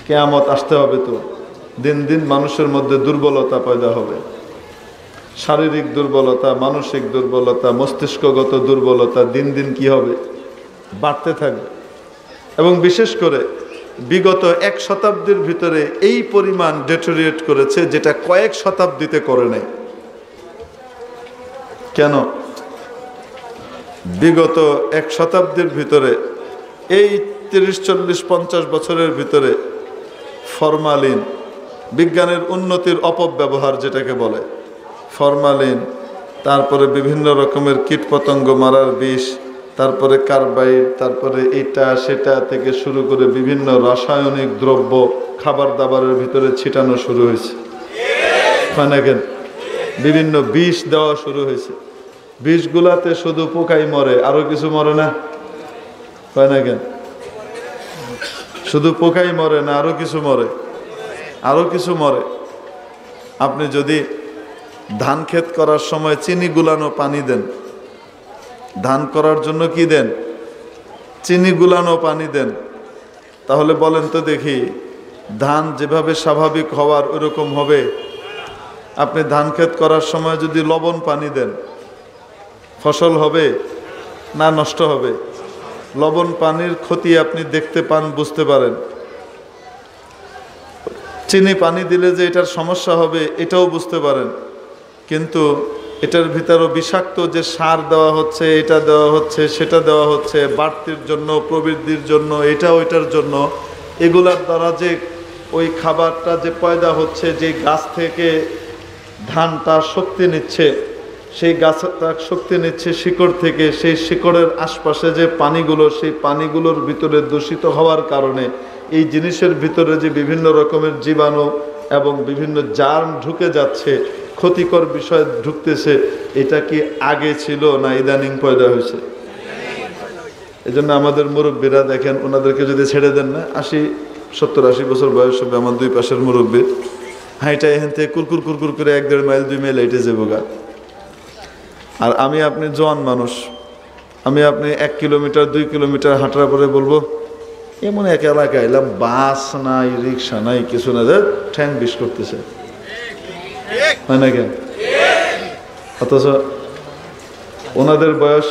কিয়ামত আসতে হবে, তো দিন দিন মানুষের মধ্যে দুর্বলতা পয়দা হবে, শারীরিক দুর্বলতা, মানসিক দুর্বলতা, মস্তিষ্কগত দুর্বলতা দিন দিন কি হবে, বাড়তে থাকবে। এবং বিশেষ করে বিগত 1 শতাব্দীর ভিতরে এই পরিমাণ ডেটোরিয়েট করেছে যেটা কয়েক শতাব্দীতে করে নাই। কেন? বিগত 1 শতাব্দীর ভিতরে এই 30, 40, 50 বছরের ভিতরে ফরমালিন, বিজ্ঞানের উন্নতির অপব্যবহার যেটাকে বলে, ফরমালিন, তারপরে বিভিন্ন রকমের কীটপতঙ্গ মারার বিষ, তারপরে কার্বাইড, তারপরে এটা সেটা থেকে শুরু করে বিভিন্ন রাসায়নিক দ্রব্য খাবার দাবারের ভিতরে ছিটানো শুরু হয়েছে। বিভিন্ন বিষ দেওয়া শুরু হয়েছে। বিষগুলাতে শুধু পোকাই মরে, আরো কিছু মরে না? হয় না কেন? শুধু পোকাই মরে না, আরো কিছু মরে, আরো কিছু মরে। আপনি যদি ধান ক্ষেত করার সময় চিনি গুলানো পানি দেন, ধান করার জন্য কি দেন? চিনি গুলানো পানি দেন, তাহলে বলেন তো দেখি, ধান যেভাবে স্বাভাবিক হওয়ার ওইরকম হবে? আপনি ধান ক্ষেত করার সময় যদি লবণ পানি দেন, ফসল হবে না নষ্ট হবে? লবণ পানির ক্ষতি আপনি দেখতে পান, বুঝতে পারেন। চিনি পানি দিলে যে এটার সমস্যা হবে এটাও বুঝতে পারেন, কিন্তু এটার ভিতরও বিষাক্ত যে সার দেওয়া হচ্ছে, এটা দেওয়া হচ্ছে, সেটা দেওয়া হচ্ছে, বাড়তির জন্য, প্রবৃদ্ধির জন্য, এটা ওইটার জন্য, এগুলার দ্বারা যে ওই খাবারটা যে পয়দা হচ্ছে, যে গাছ থেকে ধানটা শক্তি নিচ্ছে, সেই গাছটা শক্তি নিচ্ছে শিকড় থেকে, সেই শিকড়ের আশপাশে যে পানিগুলো, সেই পানিগুলোর ভিতরে দূষিত হওয়ার কারণে এই জিনিসের ভিতরে যে বিভিন্ন রকমের জীবাণু এবং বিভিন্ন জার্ম ঢুকে যাচ্ছে, ক্ষতিকর বিষয় ঢুকতেছে, এটা কি আগে ছিল না ইদানিং পয়দা হয়েছে? এজন্য আমাদের মুরব্বীরা দেখেন, ওনাদেরকে যদি ছেড়ে দেন না, 70-80 বছর বয়স হবে, আমার দুই পাশের মুরব্বী হাইটা এখান থেকে কুরকুর কুরকুর করে 1-1.5 মাইল 2 মাইল হেঁটে যাবো গা। আর আমি আপনি জোয়ান মানুষ, আমি আপনি 1 কিলোমিটার 2 কিলোমিটার হাঁটার পরে বলবো এমন এক এলাকায় এলাম, বাস নাই, রিক্সা নাই, কিছু না, ঠ্যাং বিষ করতেছে, হয় না কেন? অথচ ওনাদের বয়স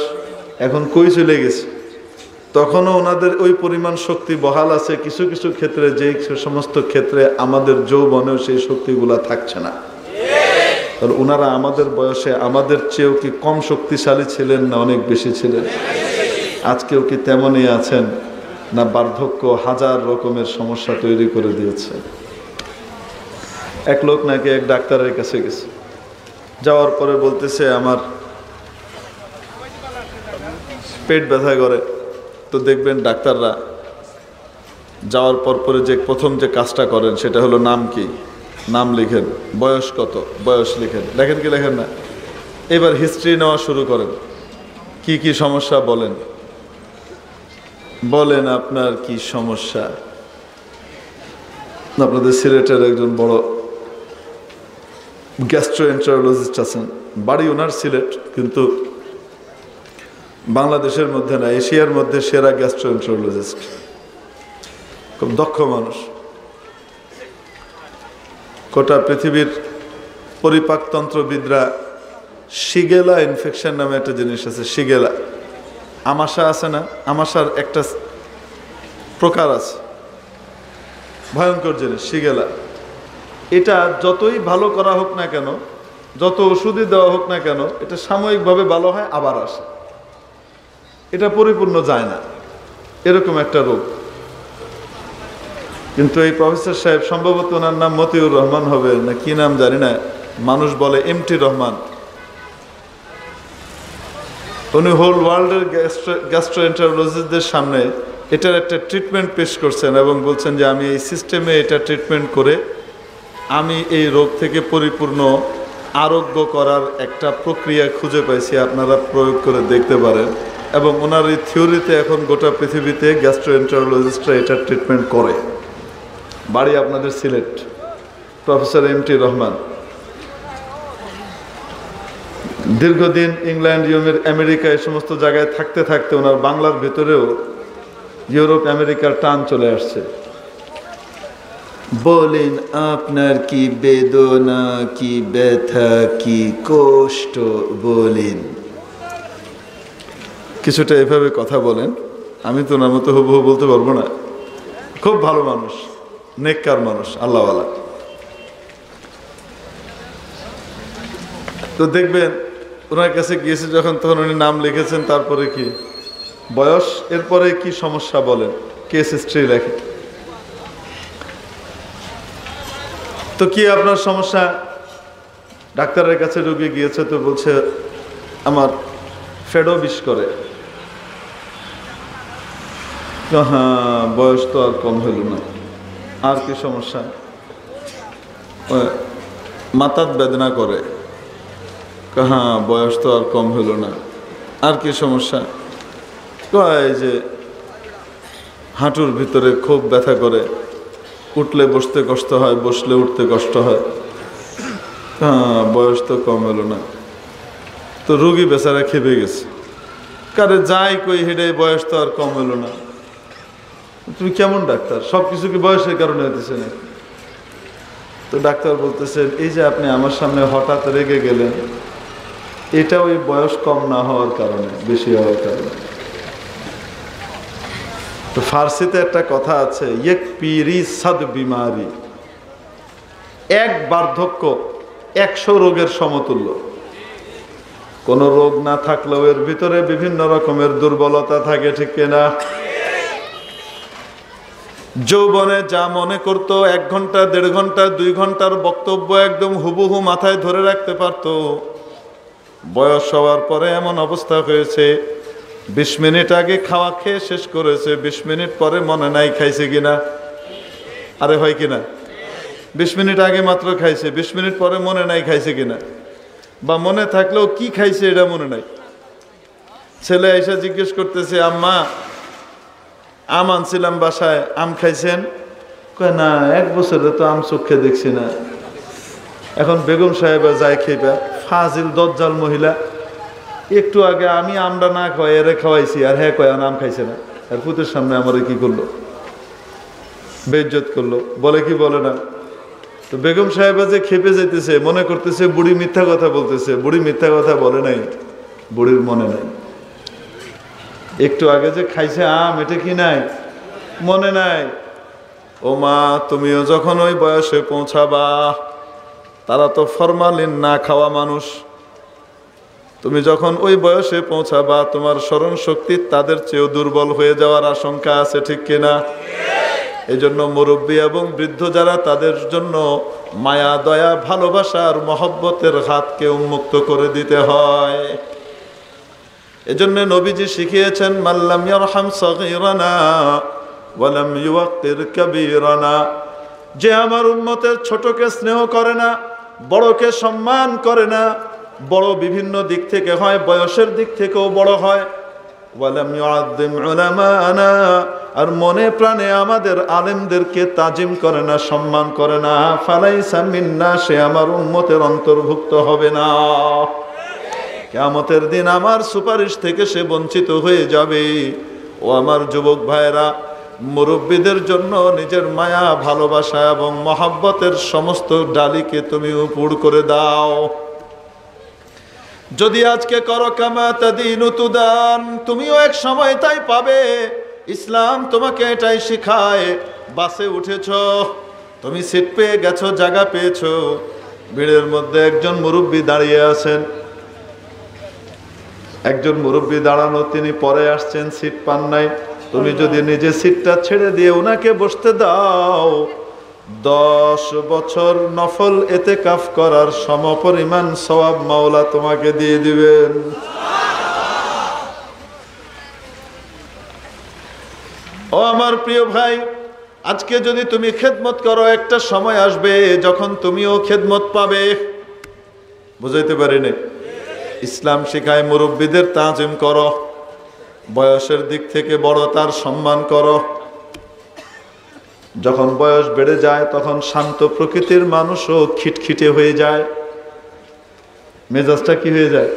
এখন কই চলে গেছে, তখনও ওনাদের ওই পরিমাণ শক্তি বহাল আছে। কিছু কিছু ক্ষেত্রে, যে সমস্ত ক্ষেত্রে আমাদের যৌবনেও সেই শক্তিগুলা থাকছে না। তাহলে ওনারা আমাদের বয়সে আমাদের চেয়েও কি কম শক্তিশালী ছিলেন না অনেক বেশি ছিলেন? আজকেও কি তেমনই আছেন, না বার্ধক্য হাজার রকমের সমস্যা তৈরি করে দিয়েছে? এক লোক নাকি এক ডাক্তারের কাছে গেছে, যাওয়ার পরে বলতেছে আমার পেট ব্যথা করে। তো দেখবেন ডাক্তাররা যাওয়ার পরে যে প্রথম যে কাজটা করেন সেটা হলো নাম কি, নাম লিখেন, বয়স কত, বয়স লিখেন, লেখেন কি লেখেন না? এবার হিস্ট্রি নেওয়া শুরু করেন, কি কি সমস্যা বলেন, বলেন আপনার কি সমস্যা। আপনাদের সিলেটের একজন বড় গ্যাস্ট্রোএন্টারোলজিস্ট আছেন, বাড়ি ওনার সিলেট, কিন্তু বাংলাদেশের মধ্যে না, এশিয়ার মধ্যে সেরা গ্যাস্ট্রোএন্টারোলজিস্ট, খুব দক্ষ মানুষ। গোটা পৃথিবীর পরিপাকতন্ত্রবিদরা শিগেলা ইনফেকশন নামে একটা জিনিস আছে, শিগেলা আমাশা আছে না, আমাশার একটা প্রকার আছে, ভয়ঙ্কর জিনিস শিগেলা। এটা যতই ভালো করা হোক না কেন, যত ওষুধই দেওয়া হোক না কেন, এটা সাময়িকভাবে ভালো হয় আবার আসে, এটা পরিপূর্ণ যায় না, এরকম একটা রোগ। কিন্তু এই প্রফেসর সাহেব, সম্ভবত ওনার নাম মতিউর রহমান হবে না কি নাম জানি না, মানুষ বলে এমটি রহমান, উনি হোল ওয়ার্ল্ডের গ্যাস্ট্রোএন্টারোলজিস্টদের সামনে এটার একটা ট্রিটমেন্ট পেশ করছেন এবং বলছেন যে আমি এই সিস্টেমে এটা ট্রিটমেন্ট করে আমি এই রোগ থেকে পরিপূর্ণ আরোগ্য করার একটা প্রক্রিয়া খুঁজে পাইছি, আপনারা প্রয়োগ করে দেখতে পারেন। এবং ওনার এই থিওরিতে এখন গোটা পৃথিবীতে গ্যাস্ট্রোএন্টারোলজিস্টরা এটা ট্রিটমেন্ট করে। বাড়ি আপনাদের সিলেট, প্রফেসর এমটি রহমান। দীর্ঘদিন ইংল্যান্ড, আমেরিকা এই সমস্ত জায়গায় থাকতে থাকতে ওনার বাংলার ভেতরেও ইউরোপ আমেরিকার টান চলে আসছে। বলেন আপনার কি বেদনা, কি ব্যথা, কি কষ্ট বলেন। কিছুটা এভাবে কথা বলেন। আমি তো ওনার মতো হুবহু বলতে পারবো না। খুব ভালো মানুষ, নেককার মানুষ, আল্লাহওয়ালা। তো দেখবেন ওনার কাছে গিয়েছে যখন, তখন উনি নাম লিখেছেন, তারপরে কি বয়স, এরপরে কি সমস্যা বলেন, কেস হিস্ট্রি লেখে। তো কি আপনার সমস্যা? ডাক্তারের কাছে রোগী গিয়েছে, তো বলছে আমার ফেডো বিষ করে। হ্যাঁ, বয়স তো আর কম হইল না। আর কি সমস্যা? মাথার বেদনা করে। হ্যাঁ, বয়স তো আর কম হইল না। আর কি সমস্যা? কয় যে হাঁটুর ভিতরে খুব ব্যথা করে, উঠলে বসতে কষ্ট হয়, বসলে উঠতে কষ্ট হয়। হ্যাঁ, বয়স তো কম হলো না। তো রুগী বেচারা খেপে গেছে, কারে যাই কই হেডে, বয়স তো আর কম হলো না। তুমি কেমন ডাক্তার, সব কিছু কি বয়সের কারণে হইতেছে না? তো ডাক্তার বলতেছেন, এই যে আপনি আমার সামনে হঠাৎ রেগে গেলেন, এটা ওই বয়স কম না হওয়ার কারণে, বেশি হওয়ার কারণে। তো ফার্সিতে একটা কথা আছে, এক পিরি সাদ বিমারি, এক বার্ধক্য 100 রোগের সমতুল্য। কোন রোগ না থাকলেও এর ভিতরে বিভিন্ন রকমের দুর্বলতা থাকে, ঠিক কিনা? যৌবনে যা মনে করতো 1 ঘন্টা, 1.5 ঘন্টা, 2 ঘন্টার বক্তব্য একদম হুবহু মাথায় ধরে রাখতে পারতো, বয়স হওয়ার পরে এমন অবস্থা হয়েছে 20 মিনিট আগে খাওয়া খেয়ে শেষ করেছে, 20 মিনিট পরে মনে নাই খাইছে কিনা। আরে হয় কিনা? 20 মিনিট আগে মাত্র খাইছে, 20 মিনিট পরে মনে নাই খাইছে কিনা, বা মনে থাকলেও কি খাইছে এটা মনে নাই। ছেলে এসে জিজ্ঞেস করতেছে, আম্মা আম আনছিলাম বাসায়, আম খাইছেন? কয় না, 1 বছরে তো আম চোখে দেখছি না। এখন বেগম সাহেবা যায় খেবা, ফাজিল দজ্জাল মহিলা, একটু আগে আমি আমটা না খাওয়াই এরে খাওয়াইছি, আর হ্যাঁ কয় আম খাইছে না। আর পুতের সামনে আমার কি করলো, বেইজ্জত করলো, বলে কি বলে না? তো বেগম সাহেবা যে খেপে যেতেছে, মনে করতেছে বুড়ি মিথ্যা কথা বলতেছে। বুড়ি মিথ্যা কথা বলে নাই, বুড়ির মনে নাই। একটু আগে যে খাইছে আম, এটা কি নাই, মনে নাই। ও মা, তুমিও যখন ওই বয়সে পৌঁছাবা, তারা তো ফরমালিন না খাওয়া মানুষ, তুমি যখন ওই বয়সে পৌঁছাবা, তোমার স্মরণ শক্তি তাদের চেয়েও দুর্বল হয়ে যাওয়ার আশঙ্কা আছে, ঠিক কিনা? এই জন্য মুরব্বী এবং বৃদ্ধ যারা, তাদের জন্য মায়া, দয়া, ভালোবাসার, মহব্বতের হাতকে উন্মুক্ত করে দিতে হয়। এজন্য নবীজি শিখিয়েছেন, মাল্লাম ইয়ারহাম সাগীরানা ওয়ালাম ইউওয়াক্কির কাবীরানা, যে আমার উম্মতের ছোটকে স্নেহ করে না, বড়কে সম্মান করে না, বড় বিভিন্ন দিক থেকে হয়, বয়সের দিক থেকেও বড় হয়, ওয়ালাম ইউআযযিম উলামানা, আর মনে প্রাণে আমাদের আলেমদেরকে তাজিম করে না, সম্মান করে না, ফালাইসা মিন্না, সে আমার উম্মতের অন্তর্ভুক্ত হবে না। কিয়ামতের দিন আমার সুপারিশ থেকে সে বঞ্চিত হয়ে যাবে। ও আমার যুবক ভাইরা, মুরব্বীদের জন্য নিজের মায়া, ভালোবাসা এবং মহব্বতের সমস্ত ডালিকে তুমি উপুড় করে দাও। যদি আজকে করো কামা তাদিনু তুদান, তুমিও এক সময় তাই পাবে। ইসলাম তোমাকে এটাই শিখায়। বাসে উঠেছো, তুমি সিট পেয়ে গেছো, জায়গা পেয়েছো, ভিড়ের মধ্যে একজন মুরব্বী দাঁড়িয়ে আছেন। একজন মুরব্বী দাঁড়ানো, তিনি পরে আসছেন, সিট পান নাই। তুমি যদি নিজে সিটটা ছেড়ে দিয়ে ওনাকে বসতে দাও, 10 বছর নফল এতেকাফ করার সমপরিমাণ সওয়াব মাওলা তোমাকে দিয়ে দিবেন। ও আমার প্রিয় ভাই, আজকে যদি তুমি খেদমত করো, একটা সময় আসবে যখন তুমিও খেদমত পাবে। বুঝাইতে পারিনি? ইসলাম শিখায় মুরব্বীদের তাজিম করো, বয়সের দিক থেকে বড় তার সম্মান করো। যখন বয়স বেড়ে যায়, তখন শান্ত প্রকৃতির মানুষও খিটখিটে হয়ে যায়, মেজাজটা কি হয়ে যায়,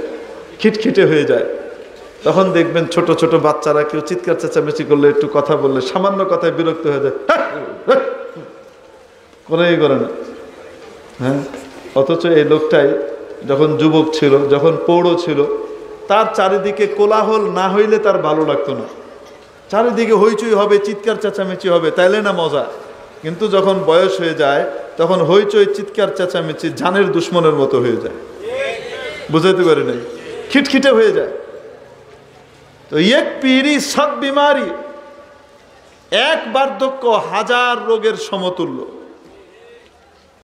খিটখিটে হয়ে যায়। তখন দেখবেন ছোট ছোট বাচ্চারা কেউ চিৎকার চেঁচামেচি করলে, একটু কথা বললে, সামান্য কথায় বিরক্ত হয়ে যায়। করে না। হ্যাঁ, অথচ এই লোকটাই যখন যুবক ছিল, যখন পৌঢ় ছিল, তার চারিদিকে কোলাহল না হইলে তার ভালো লাগতো না। চারিদিকে হইচই হবে, চিৎকার চেঁচামেচি হবে, তাইলে না মজা। কিন্তু যখন বয়স হয়ে যায় তখন হইচই চিৎকার চেঁচামেচি জানের দুশ্মনের মতো হয়ে যায়। বুঝাইতে পারি নাই, খিটখিটে হয়ে যায়। তো এক পিড়ি সব বিমারি, এক বার্ধক্য হাজার রোগের সমতুল্য।